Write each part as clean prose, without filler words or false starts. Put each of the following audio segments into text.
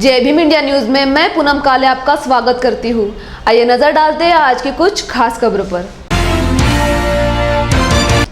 जय Bhim India news में मैं पूनम काले आपका स्वागत करती हूँ। आइए नजर डालते हैं आज की कुछ खास खबरों पर।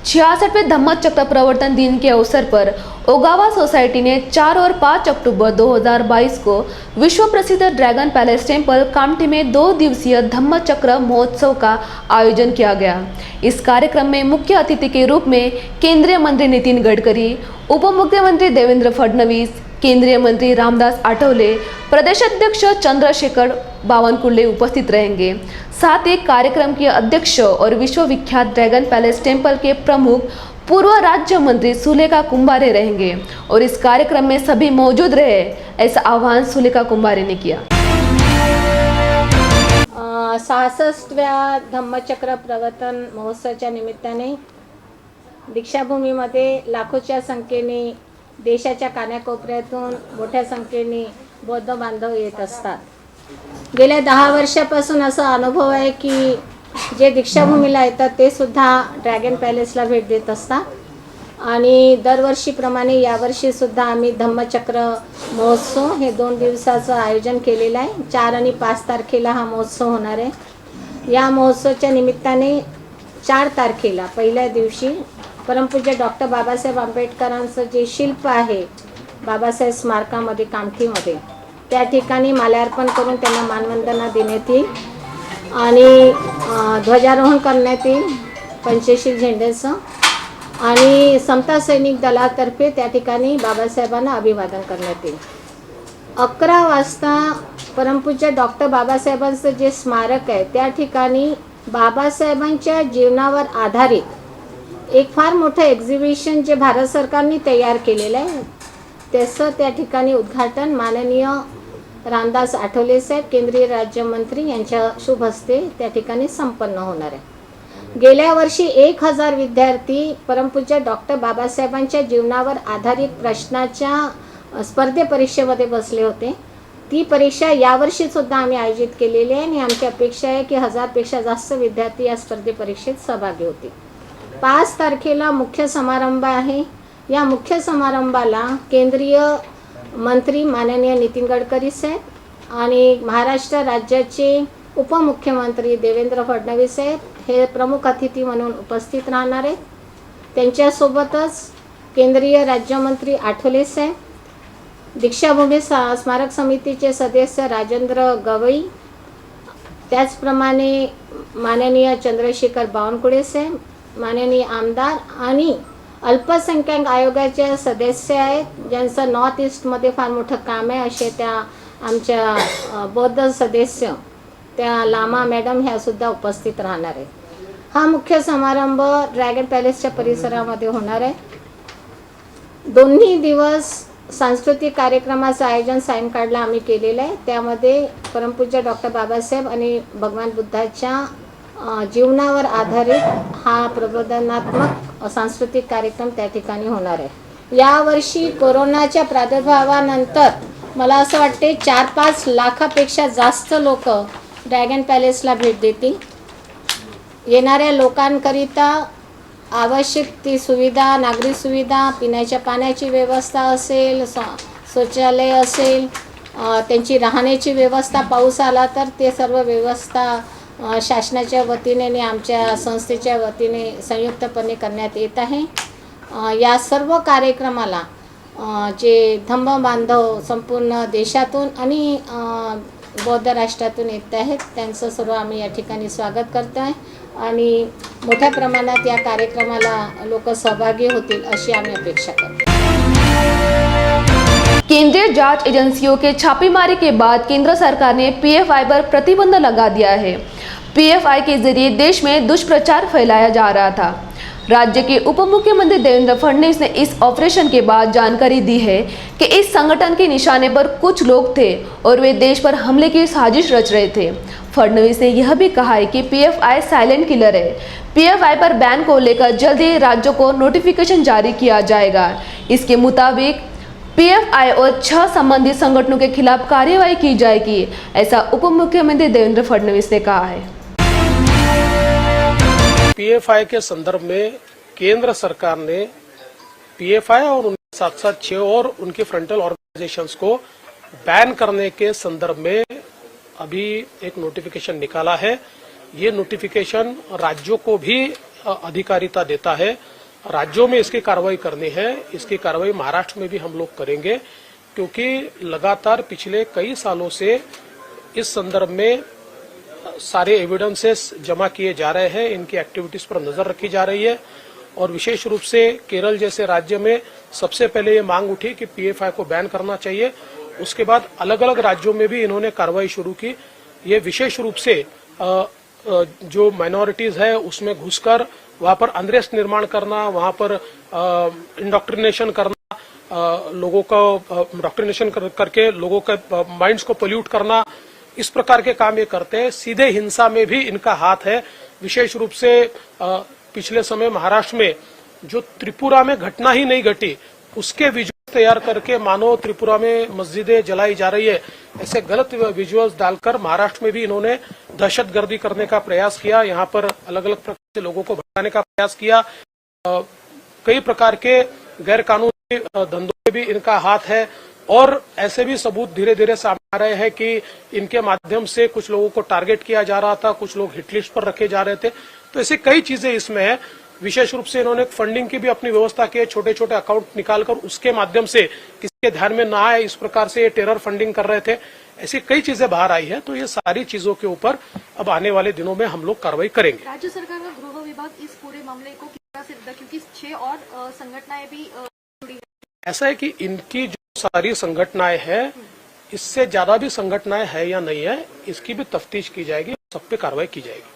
66वें धम्म चक्र प्रवर्तन दिन के अवसर पर ओगावा सोसाइटी ने 4 और 5 अक्टूबर 2022 को विश्व प्रसिद्ध ड्रैगन पैलेस टेम्पल कामठी में 2 दिवसीय धम्म चक्र महोत्सव का आयोजन किया गया। इस कार्यक्रम में मुख्य अतिथि के रूप में केंद्रीय मंत्री नितिन गडकरी, उप मुख्यमंत्री देवेंद्र फडणवीस, केंद्रीय मंत्री रामदास आठवले, प्रदेश अध्यक्ष चंद्रशेखर बावनकुळे उपस्थित रहेंगे। साथ ही कार्यक्रम के अध्यक्ष और विश्वविख्यात ड्रैगन पैलेस टेम्पल के प्रमुख पूर्व राज्य मंत्री सुलेखा कुंभारे रहेंगे और इस कार्यक्रम में सभी मौजूद रहे, ऐसा आह्वान सुलेखा कुंभारे ने किया। 66व्या धम्मचक्र प्रवर्तन महोत्सवाच्या निमित्ताने दीक्षाभूमीमध्ये लाखोच्या संख्येने देशाच्या कानाकोपऱ्यातून मोठ्या संख्येने बौद्ध बांधव येत असतात। गेल्या 10 वर्षापासून असा अनुभव आहे की जे दीक्षाभूमीला येतात ते सुद्धा ड्रॅगन पॅलेसला भेट देत असतात आणि दरवर्षीप्रमाणे यावर्षी सुद्धा आम्ही धम्मचक्र महोत्सव हे 2 दिवसाचं आयोजन केलेलं आहे। 4 आणि 5 तारखेला हा महोत्सव होणार आहे। या महोत्सवाच्या निमित्ताने 4 तारखेला पहिल्या दिवशी परमपूज्य डॉक्टर बाबासाहेब आंबेडकरांचं जे शिल्प आहे बाबासाहेब स्मारकामध्ये कामठीमध्ये त्या ठिकाणी माल्यार्पण करून त्यांना मानवंदना देण्यात येईल आणि ध्वजारोहण करण्यात येईल पंचशील झेंड्याचं आणि समता सैनिक दलातर्फे त्या ठिकाणी बाबासाहेबांना अभिवादन करण्यात येईल। 11 वाजता परमपूज्य डॉक्टर बाबासाहेबांचं जे स्मारक आहे त्या ठिकाणी बाबासाहेबांच्या जीवनावर आधारित एक फार मोठं एक्झिबिशन जे भारत सरकारने तयार केलेलं आहे त्याचं त्या ठिकाणी उद्घाटन माननीय रामदास आठवले साहेब केंद्रीय राज्यमंत्री यांच्या शुभ हस्ते त्या ठिकाणी संपन्न होणार आहे। गेल्या वर्षी 1000 विद्यार्थी परमपूज्य डॉक्टर बाबासाहेबांच्या जीवनावर आधारित प्रश्नाच्या स्पर्धे परीक्षेमध्ये बसले होते। ती परीक्षा यावर्षी सुद्धा आम्ही आयोजित केलेली आहे आणि आमची अपेक्षा आहे की 1000 पेक्षा जास्त विद्यार्थी या स्पर्धे परीक्षेत सहभागी होतील। 5 तारखेला मुख्य समारंभ आहे। या मुख्य समारंभाला केंद्रीय मंत्री माननीय नितिन गडकरी साहेब आणि महाराष्ट्र राज्याचे उपमुख्यमंत्री देवेंद्र फडणवीस साहेब हे प्रमुख अतिथी म्हणून उपस्थित राहणार आहेत। त्यांच्यासोबतच केंद्रीय राज्यमंत्री आठवले साहेब, दीक्षाभूमी स्मारक समितीचे सदस्य राजेंद्र गवई, त्याचप्रमाणे माननीय चंद्रशेखर बावनकुळे साहेब, माननीय आमदार आणि अल्पसंख्याक आयोगाचे सदस्य आहेत ज्यांचं नॉर्थ ईस्टमध्ये फार मोठं काम आहे असे त्या आमच्या बौद्ध सदस्य त्या लामा मॅडम ह्या सुद्धा उपस्थित राहणार आहेत। हा मुख्य समारंभ ड्रॅगन पॅलेसच्या परिसरामध्ये होणार आहे। दोन्ही दिवस सांस्कृतिक कार्यक्रमाचं आयोजन सायंकाळला आम्ही केलेलं आहे। त्यामध्ये परमपूज्य डॉक्टर बाबासाहेब आणि भगवान बुद्धाच्या जीवनावर आधारित हा प्रबोधनात्मक सांस्कृतिक कार्यक्रम त्या ठिकाणी होणार आहे। यावर्षी कोरोनाच्या प्रादुर्भावानंतर मला असं वाटते 4-5 लाखापेक्षा जास्त लोक ड्रॅगन पॅलेसला भेट देतील। येणाऱ्या लोकांकरिता आवश्यक ती सुविधा, नागरी सुविधा, पिण्याच्या पाण्याची व्यवस्था असेल, शौचालय असेल, त्यांची राहण्याची व्यवस्था, पाऊस आला तर ते सर्व व्यवस्था शासनाच्या वतीने आणि आमच्या संस्थेच्या वतीने संयुक्तपणे करण्यात येत आहे। या सर्व कार्यक्रमाला जे धम्म बांधव संपूर्ण देशातून आणि बौद्ध राष्ट्रातून येत आहेत त्यांचं सर्व आम्ही या ठिकाणी स्वागत करतो आहे आणि मोठ्या प्रमाणात या कार्यक्रमाला लोक सहभागी होतील अशी आम्ही अपेक्षा करतो। केंद्रीय जांच एजेंसियों के छापेमारी के बाद केंद्र सरकार ने पीएफआई पर प्रतिबंध लगा दिया है। पीएफआई के जरिए देश में दुष्प्रचार फैलाया जा रहा था। राज्य के उप मुख्यमंत्री देवेंद्र फडणवीस ने इस ऑपरेशन के बाद जानकारी दी है कि इस संगठन के निशाने पर कुछ लोग थे और वे देश पर हमले की साजिश रच रहे थे। फडणवीस ने यह भी कहा है कि पीएफआई साइलेंट किलर है। पीएफआई पर बैन को लेकर जल्द ही राज्यों को नोटिफिकेशन जारी किया जाएगा। इसके मुताबिक पीएफआई और 6 संबंधित संगठनों के खिलाफ कार्यवाही की जाएगी, ऐसा उप मुख्यमंत्री देवेंद्र फडणवीस ने कहा है। पीएफआई के संदर्भ में केंद्र सरकार ने पीएफआई और उनके साथ साथ 6 और उनके फ्रंटल ऑर्गेनाइजेशंस को बैन करने के संदर्भ में अभी एक नोटिफिकेशन निकाला है। ये नोटिफिकेशन राज्यों को भी अधिकारिता देता है। राज्यों में इसकी कार्रवाई करनी है। इसकी कार्रवाई महाराष्ट्र में भी हम लोग करेंगे, क्योंकि लगातार पिछले कई सालों से इस संदर्भ में सारे एविडेंसेस जमा किए जा रहे हैं। इनकी एक्टिविटीज पर नजर रखी जा रही है और विशेष रूप से केरल जैसे राज्य में सबसे पहले ये मांग उठी कि पीएफआई को बैन करना चाहिए। उसके बाद अलग अलग राज्यों में भी इन्होंने कार्रवाई शुरू की। ये विशेष रूप से जो माइनॉरिटीज है उसमें घुसकर वहां पर अनरेस्ट निर्माण करना, वहां पर इंडोक्ट्रिनेशन करना, लोगों का इंडोक्ट्रिनेशन करके लोगों के माइंड्स को पोल्यूट करना, इस प्रकार के काम ये करते हैं। सीधे हिंसा में भी इनका हाथ है। विशेष रूप से पिछले समय महाराष्ट्र में जो त्रिपुरा में घटना ही नहीं घटी उसके विजुअल तैयार करके मानो त्रिपुरा में मस्जिदें जलाई जा रही है, ऐसे गलत विजुअल्स डालकर महाराष्ट्र में भी इन्होंने दहशतगर्दी करने का प्रयास किया। यहाँ पर अलग अलग प्रकार से लोगों को भड़काने का प्रयास किया। कई प्रकार के गैर कानूनी धंधों में भी इनका हाथ है और ऐसे भी सबूत धीरे धीरे सामने आ रहे हैं कि इनके माध्यम से कुछ लोगों को टारगेट किया जा रहा था, कुछ लोग हिटलिस्ट पर रखे जा रहे थे। तो ऐसी कई चीजें इसमें है। विशेष रूप से इन्होंने फंडिंग की भी अपनी व्यवस्था की है। छोटे छोटे अकाउंट निकालकर उसके माध्यम से किसी के ध्यान में ना आए इस प्रकार से ये टेरर फंडिंग कर रहे थे। ऐसी कई चीजें बाहर आई है। तो ये सारी चीजों के ऊपर अब आने वाले दिनों में हम लोग कार्रवाई करेंगे। राज्य सरकार का गृह विभाग इस पूरे मामले को किस तरह से देखता, क्योंकि 6 और संगठनाएं भी जुड़ी हैं। ऐसा है कि इनकी जो सारी संगठनाएं हैं, इससे ज्यादा भी संगठनाएं है या नहीं है, इसकी भी तफ्तीश की जाएगी, सब पे कार्रवाई की जाएगी।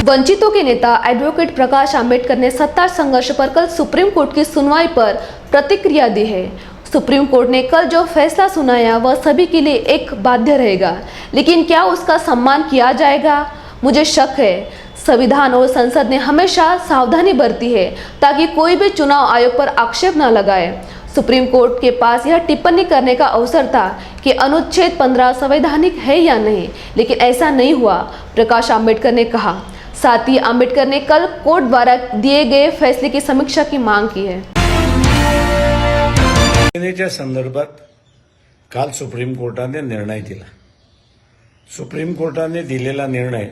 वंचितों के नेता एडवोकेट प्रकाश आंबेडकर ने सत्ता संघर्ष पर कल सुप्रीम कोर्ट की सुनवाई पर प्रतिक्रिया दी है। सुप्रीम कोर्ट ने कल जो फैसला सुनाया वह सभी के लिए एक बाध्य रहेगा, लेकिन क्या उसका सम्मान किया जाएगा? मुझे शक है। संविधान और संसद ने हमेशा सावधानी बरती है ताकि कोई भी चुनाव आयोग पर आक्षेप न लगाए। सुप्रीम कोर्ट के पास यह टिप्पणी करने का अवसर था कि अनुच्छेद 15 संवैधानिक है या नहीं, लेकिन ऐसा नहीं हुआ, प्रकाश आंबेडकर ने कहा। साथ ही आंबेडकर ने कल कोर्ट द्वारा दिए गए फैसले की समीक्षा की मांग की है। च्या संदर्भात काल सुप्रीम कोर्टाने निर्णय दिला। सुप्रीम कोर्टाने दिलेला निर्णय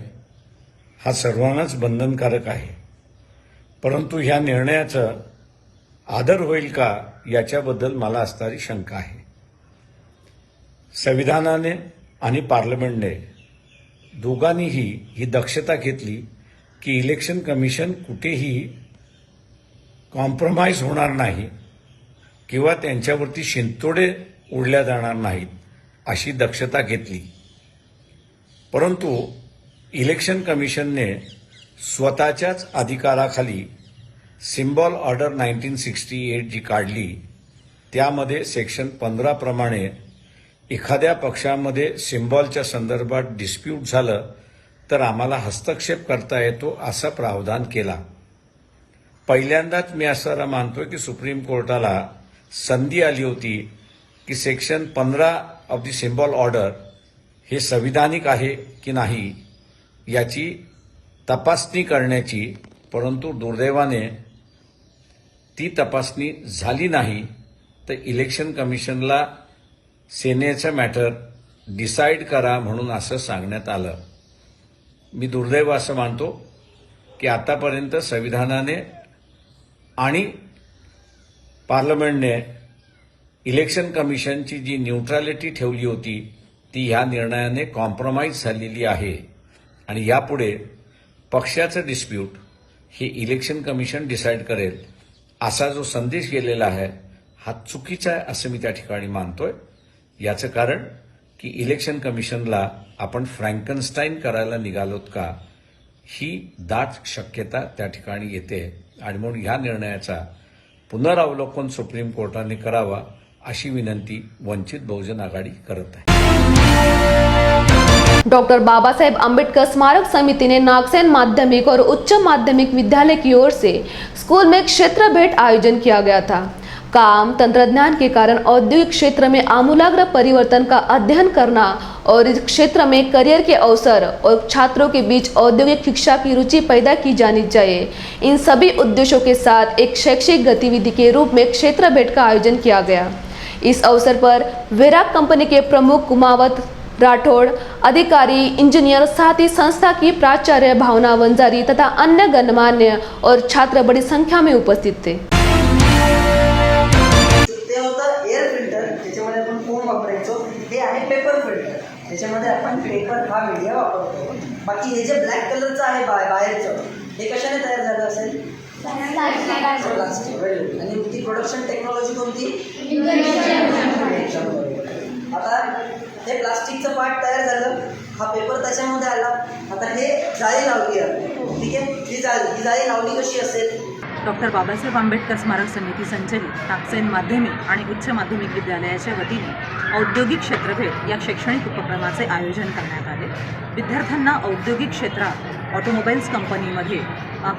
हा सर्वांनाच बंधनकारक आहे, परंतु ह्या निर्णयाचा आदर होईल का याच्याबद्दल मला असणारी शंका आहे। संविधानाने आणि पार्लमेंटने दोघांनीही ही दक्षता घेतली की इलेक्शन कमिशन कुठेही कॉम्प्रोमाइज होणार नाही किंवा त्यांच्यावरती शिंतोडे उडल्या जाणार नाहीत अशी दक्षता घेतली। परंतु इलेक्शन कमिशनने स्वतःच्याच अधिकाराखाली सिम्बॉल ऑर्डर 1968 जी काढली त्यामध्ये सेक्शन 15 प्रमाणे एखाद्या पक्षामध्ये सिम्बॉलच्या संदर्भात डिस्प्यूट झालं तर आम्हाला हस्तक्षेप करता येतो असं प्रावधान केला। पहिल्यांदाच मी असं मानतोय की सुप्रीम कोर्टाला संधी आली होती की section 15 of the symbol order हे संविधानिक आहे की नाही याची तपासणी करण्याची, परंतु दुर्दैवाने ती तपासणी झाली नाही। तर इलेक्शन कमिशनला सेनेचं मॅटर डिसाईड करा म्हणून असं सांगण्यात आलं। मी दुर्दैव असं मानतो की आतापर्यंत संविधानाने आणि पार्लमेंटने इलेक्शन कमिशनची जी न्यूट्रॅलिटी ठेवली होती ती ह्या निर्णयाने कॉम्प्रोमाइज झालेली आहे आणि यापुढे पक्षाचं डिस्प्यूट हे इलेक्शन कमिशन डिसाईड करेल असा जो संदेश गेलेला आहे हा चुकीचा आहे असं मी त्या ठिकाणी मानतोय। याचं कारण की इलेक्शन कमिशनला आपण फ्रँकनस्टाईन करायला निघालोत का ही दाट शक्यता त्या ठिकाणी येते आणि म्हणून ह्या निर्णयाचा पुनरावलोकन सुप्रीम कोर्टाने करावा अशी विनंती वंचित बहुजन आघाडी करत आहे। डॉक्टर बाबा साहेब अम्बेडकर स्मारक समिति ने नागसेन माध्यमिक और उच्च माध्यमिक विद्यालय की ओर से स्कूल में एक क्षेत्र भेंट आयोजन किया गया था। काम तंत्रज्ञान के कारण औद्योगिक क्षेत्र में आमूलाग्र परिवर्तन का अध्ययन करना और इस क्षेत्र में करियर के अवसर और छात्रों के बीच औद्योगिक शिक्षा की रुचि पैदा की जानी चाहिए, इन सभी उद्देश्यों के साथ एक शैक्षिक गतिविधि के रूप में क्षेत्र भेंट का आयोजन किया गया। इस अवसर पर वेराक कंपनी के प्रमुख कुमावत राठौड़, अधिकारी, इंजीनियर, साथ ही संस्था की प्राचार्य भावना वंजारी तथा अन्य गणमान्य और छात्र बड़ी संख्या में उपस्थित थे। ते होतं एअर फिल्टर, त्याच्यामध्ये आपण फोम वापरायचो. हे आहे पेपर फिल्टर, त्याच्यामध्ये आपण पेपर हा मीडिया वापरतो. बाकी हे जे ब्लॅक कलरचं आहे बाहेरचं, हे कशाने तयार झालं असेल? प्लास्टिक. आणि ती प्रोडक्शन टेक्नॉलॉजी कोणती? आता हे प्लास्टिकचं पार्ट तयार झालं, हा पेपर त्याच्यामध्ये आला. आता हे जाळी लावली आहे, ठीक आहे. ही जाळी लावली कशी असेल? डॉक्टर बाबासाहेब आंबेडकर स्मारक समिती संचलित टाकसेन माध्यमिक आणि उच्च माध्यमिक विद्यालयाच्या वतीने औद्योगिक क्षेत्रभेट या शैक्षणिक उपक्रमाचे आयोजन करण्यात आले. विद्यार्थ्यांना औद्योगिक क्षेत्रात ऑटोमोबाईल्स कंपनीमध्ये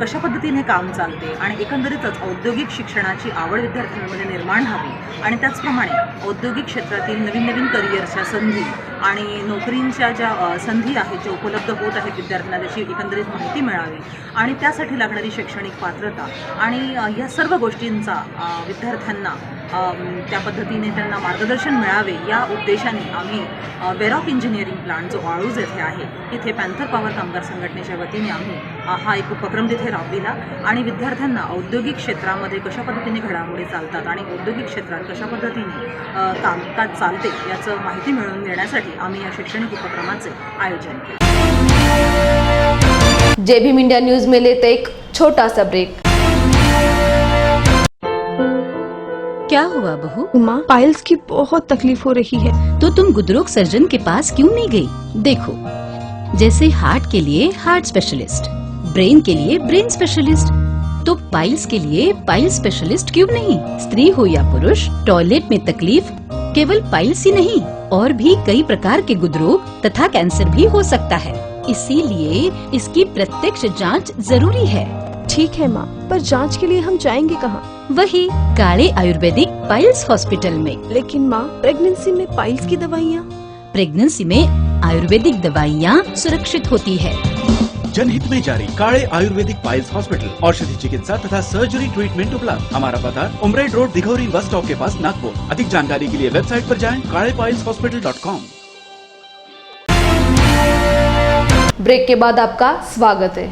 कशा पद्धतीने काम चालते आणि एकंदरीतच औद्योगिक शिक्षणाची आवड विद्यार्थ्यांमध्ये निर्माण व्हावी आणि त्याचप्रमाणे औद्योगिक क्षेत्रातील नवीन नवीन करिअरच्या संधी आणि नोकरींच्या ज्या संधी आहेत ज्या उपलब्ध होत आहेत विद्यार्थ्यांना त्याची एकंदरीत माहिती मिळावी आणि त्यासाठी लागणारी शैक्षणिक पात्रता आणि या सर्व गोष्टींचा विद्यार्थ्यांना त्या पद्धतीने त्यांना मार्गदर्शन मिळावे या उद्देशाने आम्ही वेरॉक इंजिनिअरिंग प्लांट जो आळूज येथे आहे तिथे पॅन्थर पॉवर कामगार संघटनेच्या वतीने आम्ही हा एक उपक्रम तिथे राबविला आणि विद्यार्थ्यांना औद्योगिक क्षेत्रामध्ये कशा पद्धतीने घडामोडी चालतात आणि औद्योगिक क्षेत्रात कशा पद्धतीने कामकाज चालते याचं माहिती मिळवून देण्यासाठी आम्ही या शैक्षणिक उपक्रमाचे आयोजन केले. जय भीम इंडिया न्यूज में लेते एक छोटा सा ब्रेक। क्या हुआ बहू? माँ, पाइल्स की बहुत तकलीफ हो रही है। तो तुम गुदरोग सर्जन के पास क्यों नहीं गई? देखो, जैसे हार्ट के लिए हार्ट स्पेशलिस्ट, ब्रेन के लिए ब्रेन स्पेशलिस्ट, तो पाइल्स के लिए पाइल स्पेशलिस्ट क्यों नहीं? स्त्री हो या पुरुष, टॉयलेट में तकलीफ केवल पाइल्स ही नहीं और भी कई प्रकार के गुदरोग तथा कैंसर भी हो सकता है, इसीलिए इसकी प्रत्यक्ष जांच जरूरी है। ठीक है माँ, पर जांच के लिए हम जाएंगे कहाँ? वही काले आयुर्वेदिक पाइल्स हॉस्पिटल में। लेकिन माँ, प्रेगनेंसी में पाइल्स की दवाइयाँ? प्रेगनेंसी में आयुर्वेदिक दवाइयाँ सुरक्षित होती है। जनहित में जारी काले आयुर्वेदिक पाइल्स हॉस्पिटल, औषधि चिकित्सा तथा सर्जरी ट्रीटमेंट उपलब्ध। हमारा पता उमरेड रोड, दिघौरी बस स्टॉप के पास, नागपुर। अधिक जानकारी के लिए वेबसाइट पर जाएं kalepailshospital.com। ब्रेक के बाद आपका स्वागत है।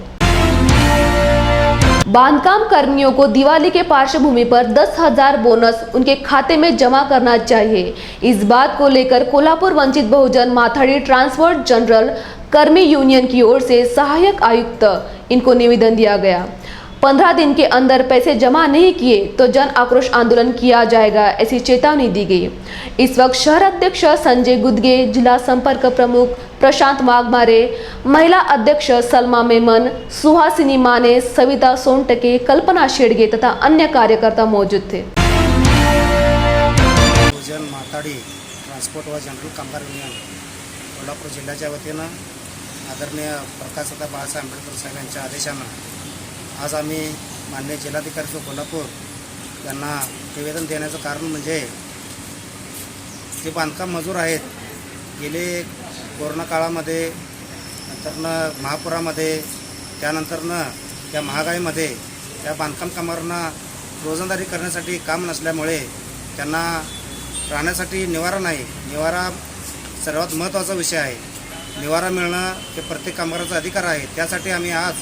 बांधकाम कर्मियों को दिवाली के पार्श्वभूमि पर 10,000 बोनस उनके खाते में जमा करना चाहिए। इस बात को लेकर कोल्हापुर वंचित बहुजन माथाड़ी ट्रांसपोर्ट जनरल कर्मी यूनियन की ओर से सहायक आयुक्त इनको निवेदन दिया गया। 15 दिन के अंदर पैसे जमा नहीं किए तो जन आक्रोश आंदोलन किया जाएगा, ऐसी चेतावनी दी गई। इस वक्त शहर अध्यक्ष संजय गुदगे, जिला संपर्क प्रमुख प्रशांत वाघमारे, महिला अध्यक्ष सलमा मेमन, सुहासिनी माने, सविता सोनटके, कल्पना शेडगे तथा अन्य कार्यकर्ता मौजूद थे। माथाडी ट्रान्सपोर्ट व जनरल कामगार युनियन कोल्हापूर जिल्ह्याच्या वतीनं आदरणीय प्रकाशदा बाळासाहेब आंबेडकर साहेबांच्या आदेशानं आज आम्ही माननीय जिल्हाधिकारी कोल्हापूर यांना निवेदन देण्याचं कारण म्हणजे जे बांधकाम मजूर आहेत गेले कोरोना काळामध्ये, नंतरनं महापुरामध्ये, त्यानंतरनं या महागाईमध्ये या बांधकाम कामगारांना रोजंदारी करण्यासाठी काम नसल्यामुळे त्यांना राहण्यासाठी निवारा नाही. निवारा सर्वात महत्त्वाचा विषय आहे. निवारा मिळणं हे प्रत्येक कामगाराचा अधिकार आहे. त्यासाठी आम्ही आज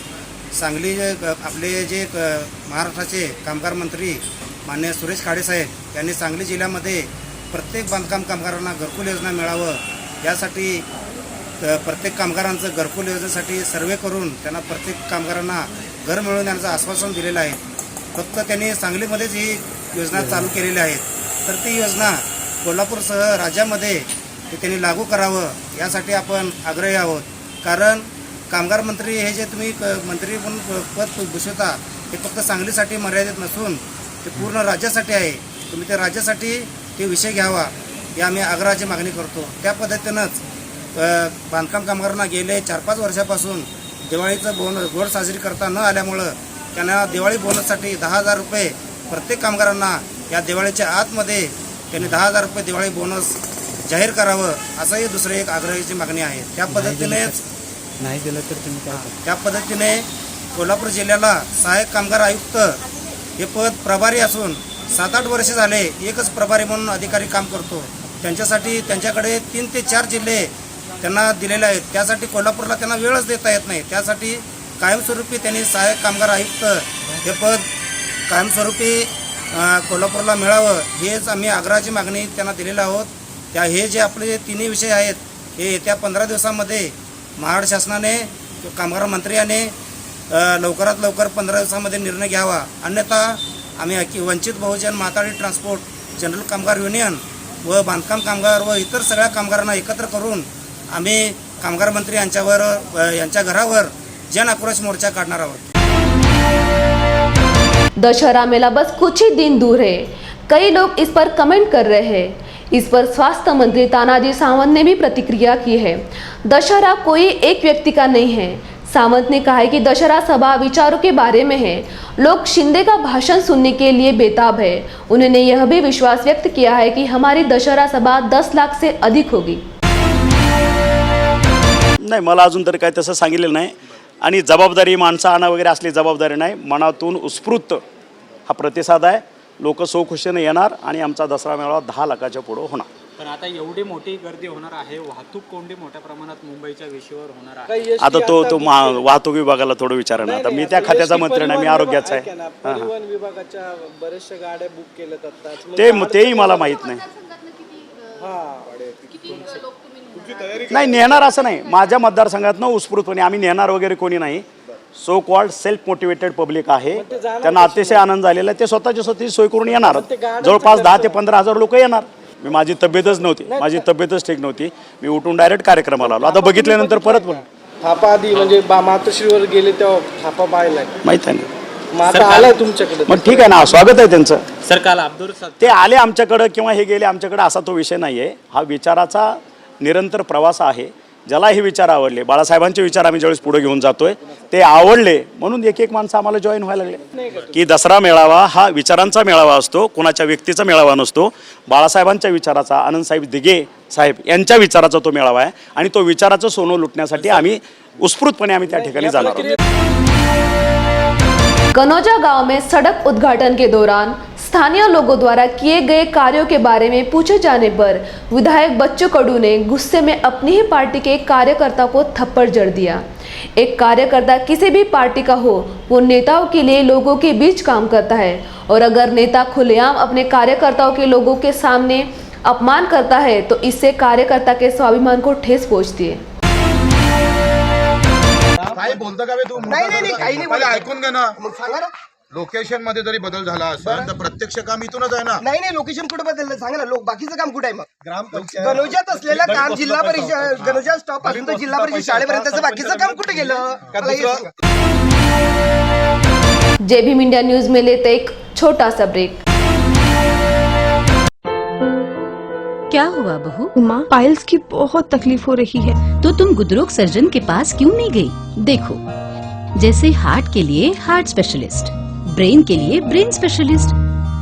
सांगली आपले जे महाराष्ट्राचे कामगार मंत्री माननीय सुरेश खाडेसाहेब यांनी सांगली जिल्ह्यामध्ये प्रत्येक बांधकाम कामगारांना घरकुल योजना मिळावं यासाठी प्रत्येक कामगारांचं घरकुल योजनेसाठी सर्वे करून त्यांना प्रत्येक कामगारांना घर मिळवून देण्याचं आश्वासन दिलेलं आहे. फक्त त्यांनी सांगलीमध्येच ही योजना चालू केलेली आहेत, तर ती योजना कोल्हापूरसह राज्यामध्ये ते त्यांनी लागू करावं यासाठी आपण आग्रही आहोत. कारण कामगार मंत्री हे जे तुम्ही मंत्री म्हणून पद भूषवता ते फक्त सांगलीसाठी मर्यादित नसून ते पूर्ण राज्यासाठी आहे. तुम्ही ते राज्यासाठी ते विषय घ्यावा ही आम्ही आग्रहाची मागणी करतो. त्या पद्धतीनंच बांधकाम कामगारांना गेले 4-5 वर्षापासून दिवाळीचं गोड साजरी करता न आल्यामुळं त्यांना दिवाळी बोनससाठी 10,000 रुपये प्रत्येक कामगारांना या दिवाळीच्या आतमध्ये त्यांनी 10,000 रुपये दिवाळी बोनस जाहीर करावं असंही दुसरी एक आग्रहाची मागणी आहे. त्या पद्धतीनेच नाही दिलं तर तुम्ही काय? त्या पद्धतीने कोल्हापूर जिल्ह्याला सहाय्यक कामगार आयुक्त हे पद प्रभारी असून 7-8 वर्ष झाले एकच प्रभारी म्हणून अधिकारी काम करतो. त्यांच्यासाठी त्यांच्याकडे 3 ते 4 जिल्हे त्यांना दिलेले आहेत. त्यासाठी कोल्हापूरला त्यांना वेळच देता येत नाही. त्यासाठी कायमस्वरूपी त्यांनी सहाय्यक कामगार आयुक्त हे पद कायमस्वरूपी कोल्हापूरला मिळावं हेच आम्ही आग्रहाची मागणी त्यांना दिलेलं आहोत. हे जे आपले तिन्ही विषय आहेत हे येत्या 15 दिवसामध्ये महाराष्ट्र शासनाने कामगार मंत्र्याने लवकरात लवकर 15 दिवसामध्ये निर्णय घ्यावा. अन्यथा आम्ही वंचित बहुजन माथाडी ट्रान्सपोर्ट जनरल कामगार युनियन व बांधकाम कामगार व इतर सगळ्या कामगारांना एकत्र करून आम्ही कामगार मंत्री यांच्या घरावर जन आक्रोश मोर्चा काढणार आहोत. दशहरा मेला बस कुछ ही दिन दूर है. कई लोग इस पर कमेंट कर रहे हैं. इस पर स्वास्थ्य मंत्री तानाजी सावंत ने भी प्रतिक्रिया की है. दशहरा कोई एक व्यक्ति का नहीं है. सावंत ने कहा है कि दशहरा सभा विचारों के बारे में है. लोग शिंदे का भाषण सुनने के लिए बेताब है. उन्होंने यह भी विश्वास व्यक्त किया है कि हमारी दशहरा सभा 10 लाख से अधिक होगी. नाही, मला अजून तरी काय तसं सांगितलेलं नाही. आणि जबाबदारी माणसं आणा वगैरे असली जबाबदारी नाही. मनातून उत्स्फूर्त हा प्रतिसाद आहे. लोक सौखुशीने येणार आणि आमचा दसरा मेळावा 10 लाखाच्या पुढे होणार. पण आता एवढी मोठी गर्दी होणार आहे, वाहतूक कोंडी मोठ्या प्रमाणात मुंबईच्या वेशीवर होणार आहे. आता तो वाहतूक विभागाला थोडं विचारा ना. आता मी त्या खात्याचा मंत्री नाही, मी आरोग्याचा आहे. परिवहन विभागाच्या बरेचशा गाड्या बुक केल्यात आता. तेही मला माहित नाही. नाही नेणार असं नाही. माझ्या मतदारसंघातनं उत्स्फूर्तपणे आम्ही नेणार वगैरे कोणी नाही. So called self motivated public आहे. त्यांना अतिशय आनंद झालेला आहे. ते स्वतःची सोय करून येणार. जवळपास 10 ते 15 हजार लोक येणार. माझी तब्येतच नव्हती, माझी तब्येतच ठीक नव्हती. मी उठून डायरेक्ट कार्यक्रमाला आलो. आता बघितल्यानंतर परत पण थापा आधी म्हणजे मातोश्रीवर गेले तेव्हा थापा पाहिलाय, माहित आहे ना. मग आलाय तुमच्याकडे. मग ठीक आहे ना, स्वागत आहे त्यांचं. सर काल अब्दुल ते आले आमच्याकडं किंवा हे गेले आमच्याकडे असा तो विषय नाही आहे. हा विचाराचा निरंतर प्रवास आहे. ज्याला हे विचार आवडले, बाळासाहेबांचे विचार आम्ही ज्यावेळेस पुढे घेऊन जातोय ते आवडले म्हणून एक माणसं आम्हाला जॉईन व्हायला लागले. की दसरा मेळावा हा विचारांचा मेळावा असतो, कोणाच्या व्यक्तीचा मेळावा नसतो. बाळासाहेबांच्या विचाराचा, आनंदसाहेब दिघे साहेब यांच्या विचाराचा तो मेळावा आहे. आणि तो विचाराचं सोनं लुटण्यासाठी आम्ही उत्स्फूर्तपणे आम्ही त्या ठिकाणी जाणार आहोत. कनौजा गांव में सड़क उद्घाटन के दौरान स्थानीय लोगों द्वारा किए गए कार्यों के बारे में पूछे जाने पर विधायक बच्चू कडू ने गुस्से में अपनी ही पार्टी के एक कार्यकर्ता को थप्पड़ जड़ दिया. एक कार्यकर्ता किसी भी पार्टी का हो, वो नेताओं के लिए लोगों के बीच काम करता है. और अगर नेता खुलेआम अपने कार्यकर्ताओं के लोगों के सामने अपमान करता है तो इससे कार्यकर्ता के स्वाभिमान को ठेस पहुंचती है. काय बोलतो का तू? नाही काही नाही, ऐकून घे ना. मग सांगा ना. लोकेशन मध्ये जरी बदल झाला असेल तर प्रत्यक्ष काम इथूनच आहे ना. नाही लोकेशन कुठे बदललं सांगा ना. बाकीचं काम कुठे आहे? मग ग्रामपंचायत गणोजात असलेलं काम जिल्हा परिषद गणोजा स्टॉप पासून तर जिल्हा परिषद शाळेपर्यंतचं बाकीचं काम कुठे गेलं? जय भीम इंडिया न्यूज में लेते एक छोटा सा ब्रेक. क्या हुआ बहू? माँ, पाइल्स की बहुत तकलीफ हो रही है. तो तुम गुदरोग सर्जन के पास क्यों नहीं गई? देखो, जैसे हार्ट के लिए हार्ट स्पेशलिस्ट, ब्रेन के लिए ब्रेन स्पेशलिस्ट,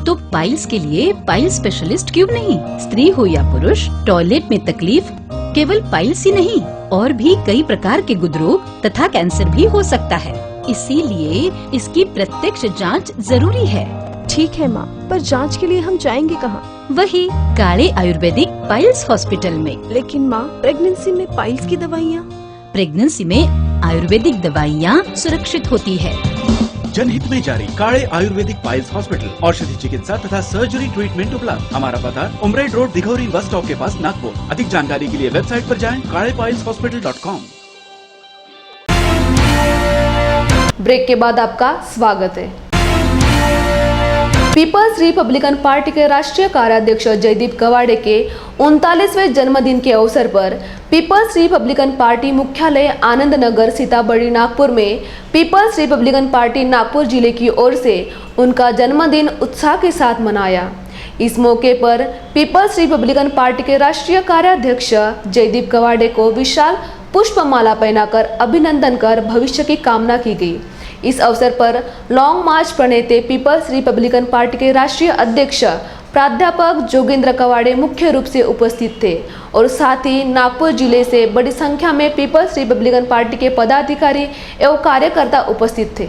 तो पाइल्स के लिए पाइल स्पेशलिस्ट क्यों नहीं? स्त्री हो या पुरुष, टॉयलेट में तकलीफ केवल पाइल्स ही नहीं, और भी कई प्रकार के गुदरोग तथा कैंसर भी हो सकता है. इसीलिए इसकी प्रत्यक्ष जांच जरूरी है. ठीक है माँ, पर जांच के लिए हम जाएंगे कहाँ? वही काले आयुर्वेदिक पाइल्स हॉस्पिटल में. लेकिन माँ, प्रेगनेंसी में पाइल्स की दवाइयाँ. प्रेगनेंसी में आयुर्वेदिक दवाइयाँ सुरक्षित होती है. जनहित में जारी काले आयुर्वेदिक पाइल्स हॉस्पिटल, औषधि चिकित्सा तथा सर्जरी ट्रीटमेंट उपलब्ध. हमारा पता उमरेड रोड दिघौरी बस स्टॉप के पास नागपुर. अधिक जानकारी के लिए वेबसाइट पर जाएं kalepailshospital.com. ब्रेक के बाद आपका स्वागत है. पीपल्स रिपब्लिकन पार्टी के राष्ट्रीय कार्याध्यक्ष जयदीप कवाड़े के 39वें जन्मदिन के अवसर पर पीपल्स रिपब्लिकन पार्टी मुख्यालय आनंद नगर सीताबड़ी नागपुर में पीपल्स रिपब्लिकन पार्टी नागपुर जिले की ओर से उनका जन्मदिन उत्साह के साथ मनाया. इस मौके पर पीपल्स रिपब्लिकन पार्टी के राष्ट्रीय कार्याध्यक्ष जयदीप कवाड़े को विशाल पुष्पमाला पहनाकर अभिनंदन कर भविष्य की कामना की गई. इस अवसर पर लॉन्ग मार्च प्रणेते पीपल्स रिपब्लिकन पार्टी के राष्ट्रीय अध्यक्ष प्राध्यापक जोगेंद्र कवाड़े मुख्य रूप से उपस्थित थे और साथ ही नागपुर जिले से बड़ी संख्या में पीपल्स रिपब्लिकन पार्टी के पदाधिकारी एवं कार्यकर्ता उपस्थित थे.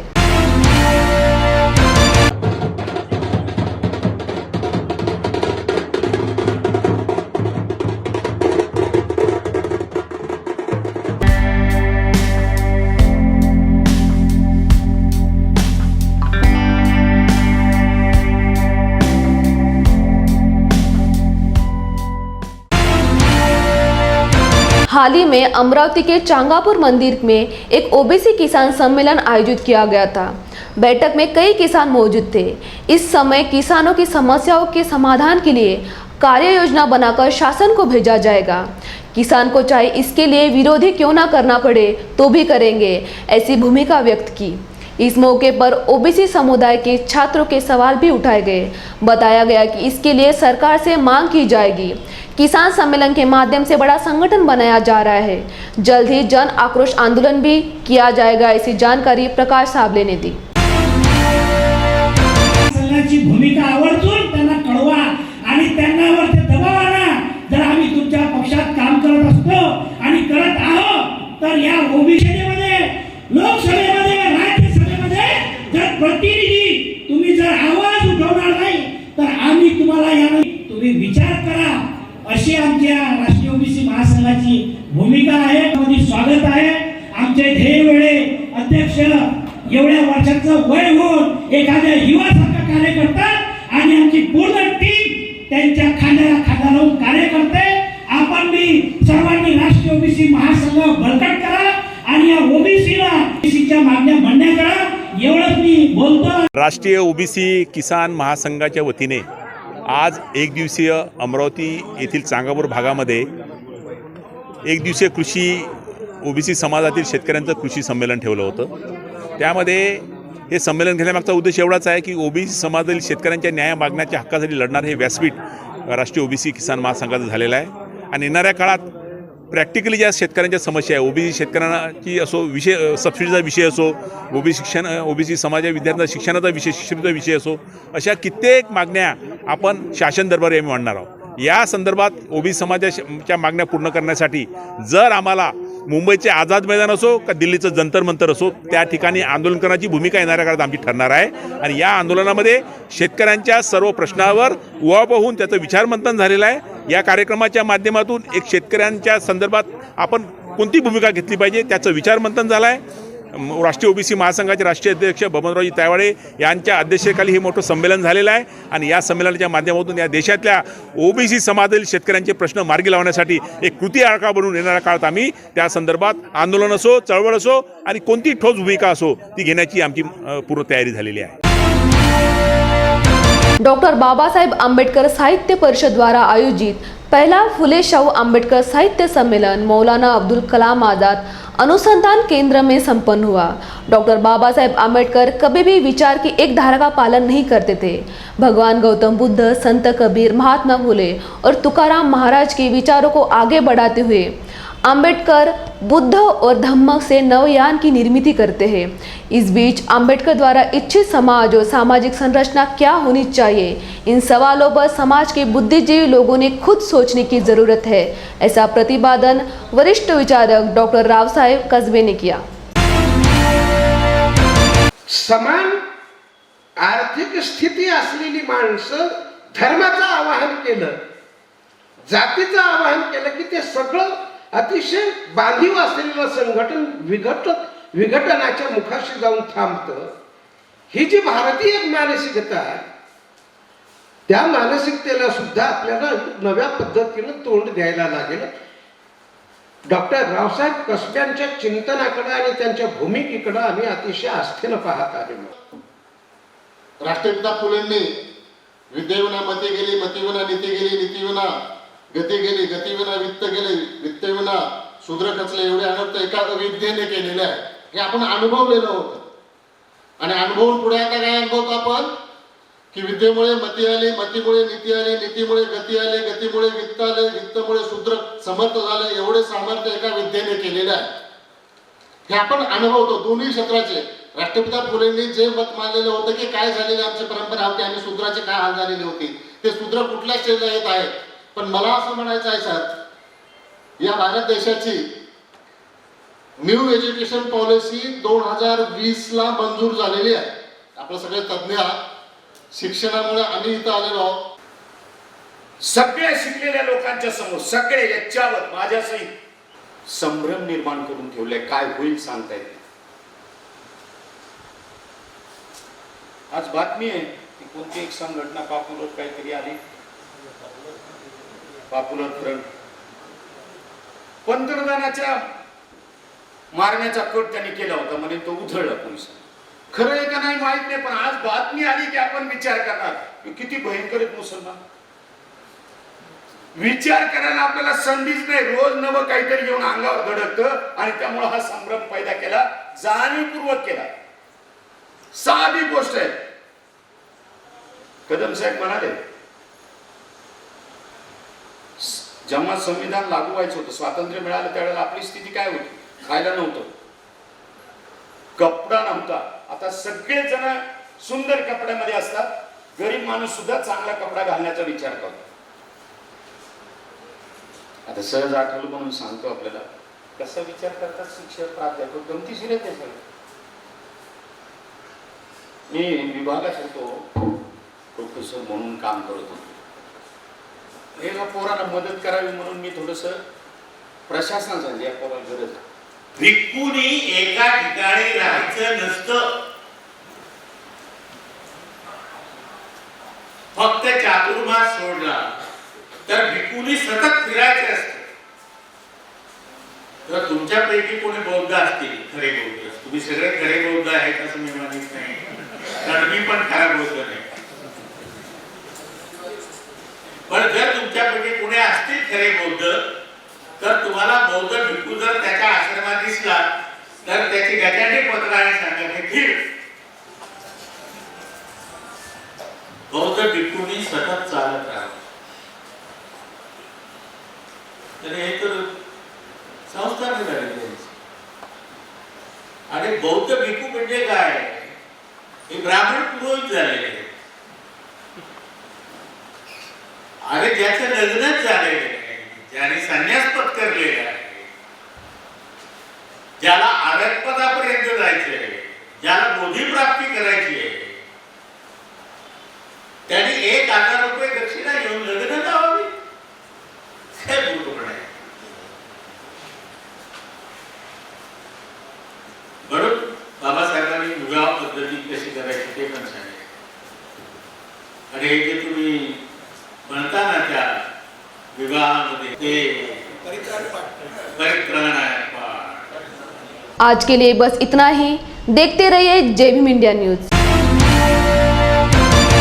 हाल ही में अमरावती के चांगापुर मंदिर में एक ओबीसी किसान सम्मेलन आयोजित किया गया था। बैठक में कई किसान मौजूद थे। इस समय किसानों की समस्याओं के समाधान के लिए कार्य योजना बनाकर शासन को भेजा जाएगा। किसान को चाहे इसके लिए विरोधी क्यों ना करना पड़े तो भी करेंगे, ऐसी भूमिका व्यक्त की। इस मौके पर ओबीसी समुदाय के छात्रों के सवाल भी उठाए गए। बताया गया कि इसके लिए सरकार से मांग की जाएगी। किसान सम्मेलन के माध्यम से बड़ा संगठन बनाया जा रहा है। जल्द ही जन आक्रोश आंदोलन भी किया जाएगा, ऐसी जानकारी प्रकाश साबले ने दी। संघाची भूमिका आवर्जून त्यांना कळवा आणि त्यांनावर ते दबाव आणा। जर आम्ही तुमच्या पक्षात काम करत असतो आणि करत आहोत तर या ओबीसीमध्ये लोकसभेमध्ये राज्यसभेमध्ये जर प्रतिनिधी तुम्ही जर आवाज उठवणार नाही तर आम्ही तुम्हाला यावर तुम्ही विचार करा, अशी आमच्या राष्ट्रीय ओबीसी महासंघाची भूमिका आहे। मध्ये स्वागत आहे। आमचे ध्येयवेळे अध्यक्ष एवढ्या वर्षाचं वय होऊन एखाद्या युवासारखा कार्य करतात आणि आमची पूर्ण टीम त्यांच्या खांद्याला खांदा लावून कार्य करते। आपण मी सर्वांनी राष्ट्रीय ओबीसी महासंघ बळकट करा आणि या ओबीसीच्या मागण्या मान्य करा, एवढंच मी बोलतो। राष्ट्रीय ओबीसी किसान महासंघाच्या वतीने आज एक दिवसीय अमरावती येथील चांगापूर भागामध्ये एक दिवसीय कृषी ओबीसी समाजातील शेतकऱ्यांचं कृषी संमेलन ठेवलं होतं। त्यामध्ये हे संमेलन घेण्यामागचा उद्देश एवढाच आहे की ओबीसी समाजातील शेतकऱ्यांच्या न्याय मागण्याच्या हक्कासाठी लढणार हे व्यासपीठ राष्ट्रीय ओबीसी किसान महासंघाचं झालेलं आहे आणि येणाऱ्या काळात प्रॅक्टिकली ज्या शेतकऱ्यांच्या समस्या आहे, ओबीसी शेतकऱ्यांची असो, विषय सबसिडीचा विषय असो, ओबीसी समाजा विद्यार्थ्यांचा शिक्षणाचा विषय, शिक्षणाचा विषय असो, अशा कित्येक मागण्या आपण शासन दरबारी आम्ही मांडणार आहोत। या संदर्भात ओबीसी समाजाच्या मागण्या पूर्ण करण्यासाठी जर आम्हाला मुंबईचे आझाद मैदान असो का दिल्लीचं जंतर मंतर असो, त्या ठिकाणी आंदोलन करण्याची भूमिका येणाऱ्या काळात आमची ठरणार आहे आणि या आंदोलनामध्ये शेतकऱ्यांच्या सर्व प्रश्नावर उहापोह होऊन त्याचं विचारमंथन झालेलं आहे। या कार्यक्रमाच्या माध्यमातून एक शेतकऱ्यांच्या संदर्भात आपण कोणती भूमिका घेतली पाहिजे त्याचं विचारमंथन झालं आहे। राष्ट्रीय ओबीसी महासंघाचे राष्ट्रीय अध्यक्ष बबनरावजी तायवाडे यांच्या अध्यक्षतेखाली हे मोठं संमेलन झालेलं आहे आणि या संमेलनाच्या माध्यमातून या देशातल्या ओबीसी समाजातील शेतकऱ्यांचे प्रश्न मार्गी लावण्यासाठी एक कृती आराखडा बनवून येणाऱ्या काळात आम्ही त्या संदर्भात आंदोलन असो, चळवळ असो आणि कोणती ठोस भूमिका असो ती घेण्याची आमची पूर्ण तयारी झालेली आहे। डॉक्टर बाबासाहेब आंबेडकर साहित्य परिषद द्वारा आयोजित पहला फुले शाहू आंबेडकर साहित्य सम्मेलन मौलाना अब्दुल कलाम आजाद अनुसंधान केंद्र में संपन्न हुआ। डॉक्टर बाबा साहेब आम्बेडकर कभी भी विचार की एक धारा का पालन नहीं करते थे। भगवान गौतम बुद्ध, संत कबीर, महात्मा फुले और तुकाराम महाराज के विचारों को आगे बढ़ाते हुए आम्बेडकर बुद्ध और धम्म से नवयान की निर्मित करते हैं। इस बीच आम्बेडकर द्वारा इच्छित समाज और सामाजिक संरचना क्या होनी चाहिए, इन सवालों पर समाज के बुद्धिजीवी लोगों ने खुद सोचने की ज़रूरत है, ऐसा प्रतिपादन वरिष्ठ विचारक डॉक्टर राव साहेब कसबे ने किया। समान आर्थिक स्थिती असलेली माणसं धर्माचं आवाहन केलं, जातीचं आवाहन केलं की ते सगळं अतिशय बांधीव असलेलं संघटन विघटनाच्या मुखाशी जाऊन थांबतं। ही जी भारतीय मानसिकता आहे त्या मानसिकतेला सुद्धा आपल्याला नव्या पद्धतीनं तोंड द्यायला लागेल। डॉक्टर रावसाहेब कसब्यांच्या चिंतनाकडे आणि त्यांच्या भूमिकेकडे आम्ही अतिशय आस्थेनं पाहत आलेलो। राष्ट्रपिता फुलेंनी विद्येविना मती गेली, मतीविना नीती गेली, नीतीविना गती गेली, गतीविना वित्त गेले, वित्तविना शूद्र खचले, एवढे अनर्थ एका विद्येने केलेले आहे। हे आपण अनुभवलेलं होतं आणि अनुभवून पुढे आता काय अनुभवतो आपण की विद्येमुळे मती आली, मतीमुळे नीती आली, नीतीमुळे गती आली, गतीमुळे वित्त आले, वित्तमुळे शूद्र समर्थ झाले, एवढे सामर्थ्य एका विद्येने केलेले आहे। हे आपण अनुभवतो दोन्ही क्षेत्राचे। राष्ट्रपिता फुलेंनी जे मत मानलेलं होतं की काय झालेली आमची परंपरा होती आणि शूद्राचे काय हाल झालेले होते, ते शूद्र कुठल्या स्टेजला येत आहे। पण मला असं म्हणायचं आहे सर, या भारत देशाची न्यू एज्युकेशन पॉलिसी 2020 ला मंजूर झालेली आहे। आपण सगळे तज्ञ शिक्षणामुळे आम्ही इथं आलेलो आहोत। सगळ्या शिकलेल्या लोकांच्या समोर सगळे याच्यावर माझ्यासहित संभ्रम निर्माण करून ठेवले, काय होईल सांगता येत नाही। आज बातमी आहे की कोणती एक संघटना पॉप्युलर काहीतरी आली, पॉप्युलर फ्रंट, पंतप्रधानाच्या मारण्याचा कट त्यांनी केला होता, म्हणे तो उधळला पोलिसांनी. खरं आहे का नाही माहित नाही, पण आज बातमी आली की आपण विचार करणार की किती भयंकर आहेत मुसलमान. विचार करायला आपल्याला संधीच नाही. रोज नवं काहीतरी घेऊन अंगावर धडकतं आणि त्यामुळे हा संभ्रम पैदा केला, जाणीवपूर्वक केला. साधी गोष्ट आहे. कदम साहेब म्हणाले जेव्हा संविधान लागू व्हायचं होतं, स्वातंत्र्य मिळालं त्यावेळेला आपली स्थिती काय होती? खायला नव्हतं, कपडा नव्हता. आता सगळेजण सुंदर कपड्यामध्ये असतात. गरीब माणूस सुद्धा चांगला कपडा घालण्याचा विचार करतो. आता सहज आठवलं म्हणून सांगतो आपल्याला कसा विचार करतात शिक्षक, प्राध्यापक. गमतीशीर आहे ते सगळं. मी विभागात होतो, प्रोफेसर म्हणून काम करत होतो. एका पोराला मदत करावी म्हणून मी थोडस प्रशासनाचं या पोराला गरज आहे. भिक्खूंनी एका ठिकाणी राहायचं नसतं, फक्त चातुर्मास सोडला तर भिक्खूंनी सतत फिरायचे असते. तर तुमच्यापैकी कोणी बौद्ध असतील, खरे बौद्ध, तुम्ही सगळे खरे बौद्ध आहेत असं मी मानित नाही, कारण मी पण खरा बौद्ध नाही. पण जर तुमच्यापैकी कोणी असतील खरे बौद्ध, तर तुम्हाला बौद्ध भिक्खू जर त्याच्या आश्रमात दिसला तर त्याची गजांडी पत्राने सांगा की बौद्ध भिक्खूंनी सतत चालत राहावं. तर हे तर संस्कार झाले. आणि बौद्ध भिक्खू म्हणजे काय? हे ब्राह्मण पुरोहित झालेले आहेत. अरे ज्याचं लग्नच झालेलं आहे, ज्याने संन्यास पत्करलेला आहे, ज्याला आरतपदापर्यंत जायचं आहे, ज्याला बोधी प्राप्ती करायची आहे, त्याने 1,000 रुपये दक्षिणा घेऊन लग्न लावावी. हे मूर्खपण आहे. म्हणून बाबासाहेबांनी विवाह पद्धती कशी करायची ते पण सांगितले. आणि हे जे तुम्ही म्हणता ना त्या विवाहामध्ये ते परित्राण आहे. आज के लिए बस इतना ही. देखते रहिए जय भीम इंडिया न्यूज.